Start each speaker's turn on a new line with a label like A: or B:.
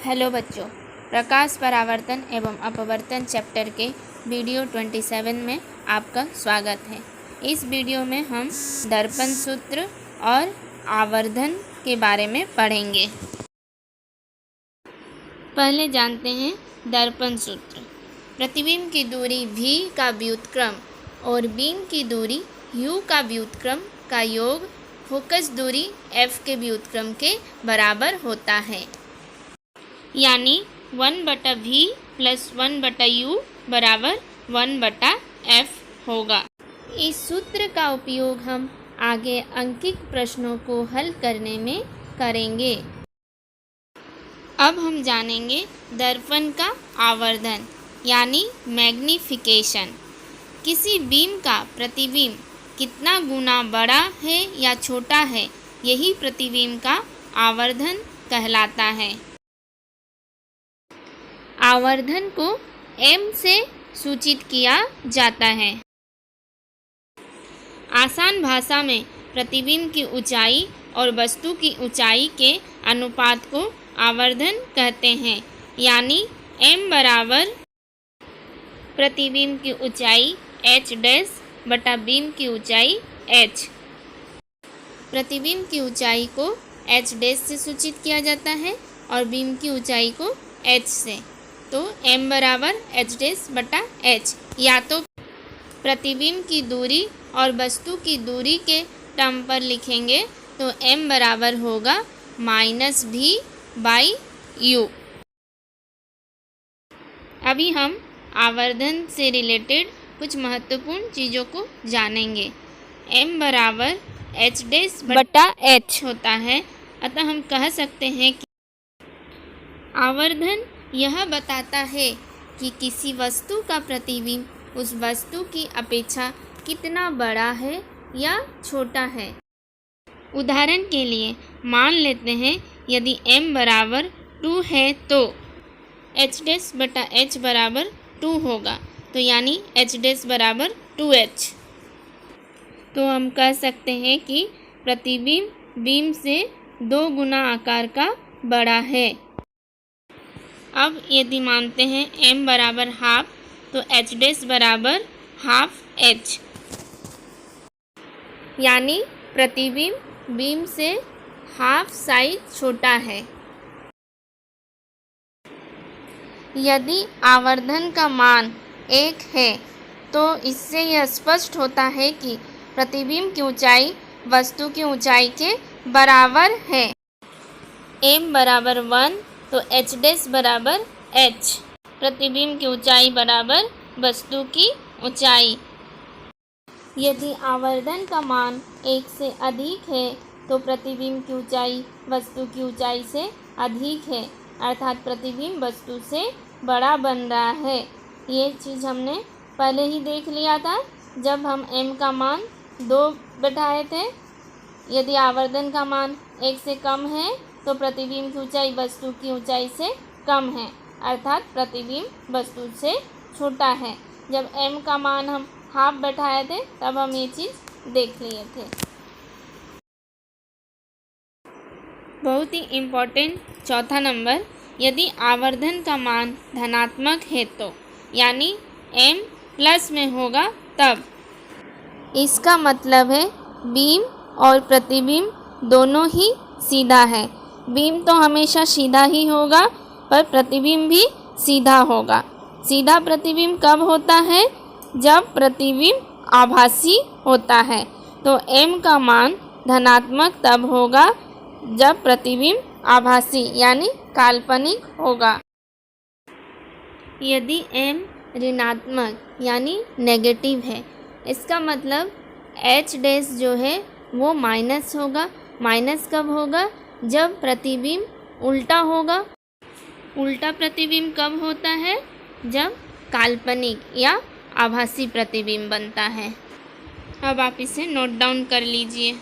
A: Hello बच्चों, प्रकाश परावर्तन एवं अपवर्तन चैप्टर के वीडियो 27 में आपका स्वागत है। इस वीडियो में हम दर्पण सूत्र और आवर्धन के बारे में पढ़ेंगे। पहले जानते हैं दर्पण सूत्र। प्रतिबिंब की दूरी v का व्युत्क्रम और बीम की दूरी u का व्युत्क्रम का योग फोकस दूरी f के व्युत्क्रम के बराबर होता है, यानी 1/v प्लस 1/u बराबर 1/f होगा। इस सूत्र का उपयोग हम आगे अंकित प्रश्नों को हल करने में करेंगे। अब हम जानेंगे दर्पण का आवर्धन यानी मैग्नीफिकेशन। किसी बीम का प्रतिबिंब कितना गुना बड़ा है या छोटा है, यही प्रतिबिंब का आवर्धन कहलाता है। आवर्धन को m से सूचित किया जाता है। आसान भाषा में प्रतिबिंब की ऊंचाई और वस्तु की ऊंचाई के अनुपात को आवर्धन कहते हैं, यानी m बराबर प्रतिबिंब की ऊंचाई h डैश बटा बीम की ऊंचाई h। प्रतिबिंब की ऊंचाई को h डैश से सूचित किया जाता है और बीम की ऊंचाई को h से, तो m बराबर h डैश बटा h। या तो प्रतिबिंब की दूरी और वस्तु की दूरी के टर्म पर लिखेंगे तो m बराबर होगा -v/u। अभी हम आवर्धन से रिलेटेड कुछ महत्वपूर्ण चीज़ों को जानेंगे। m बराबर h डैश बटा h होता है, अतः हम कह सकते हैं कि आवर्धन यह बताता है कि किसी वस्तु का प्रतिबिंब उस वस्तु की अपेक्षा कितना बड़ा है या छोटा है। उदाहरण के लिए मान लेते हैं यदि m बराबर 2 है तो h डैश बटा h बराबर 2 होगा, तो यानी h डैश बराबर 2h। तो हम कह सकते हैं कि प्रतिबिंब बीम से 2 गुना आकार का बड़ा है। अब यदि मानते हैं m बराबर हाफ, तो h डैश बराबर हाफ h, यानी प्रतिबिंब बीम से हाफ साइज छोटा है। यदि आवर्धन का मान 1 है तो इससे यह स्पष्ट होता है कि प्रतिबिंब की ऊंचाई वस्तु की ऊंचाई के बराबर है। m बराबर 1 तो h डैश बराबर h, प्रतिबिंब की ऊंचाई बराबर वस्तु की ऊंचाई। यदि आवर्धन का मान 1 से अधिक है तो प्रतिबिंब की ऊंचाई वस्तु की ऊंचाई से अधिक है, अर्थात प्रतिबिंब वस्तु से बड़ा बन रहा है। ये चीज़ हमने पहले ही देख लिया था जब हम m का मान 2 बैठाए थे। यदि आवर्धन का मान 1 से कम है तो प्रतिबिंब की ऊंचाई वस्तु की ऊंचाई से कम है, अर्थात प्रतिबिंब वस्तु से छोटा है। जब m का मान हम हाफ बैठाए थे तब हम ये चीज़ देख लिए थे। बहुत ही इम्पोर्टेंट चौथा नंबर, यदि आवर्धन का मान धनात्मक है तो, यानी m प्लस में होगा तब। इसका मतलब है बीम और प्रतिबिंब दोनों ही सीधा है। बीम तो हमेशा सीधा ही होगा, पर प्रतिबिंब भी सीधा होगा। सीधा प्रतिबिंब कब होता है? जब प्रतिबिंब आभासी होता है। तो m का मान धनात्मक तब होगा जब प्रतिबिंब आभासी यानी काल्पनिक होगा। यदि m ऋणात्मक यानी नेगेटिव है, इसका मतलब h डैश जो है वो माइनस होगा। माइनस कब होगा? जब प्रतिबिंब उल्टा होगा। उल्टा प्रतिबिंब कब होता है? जब काल्पनिक या आभासी प्रतिबिंब बनता है। अब आप इसे नोट डाउन कर लीजिए।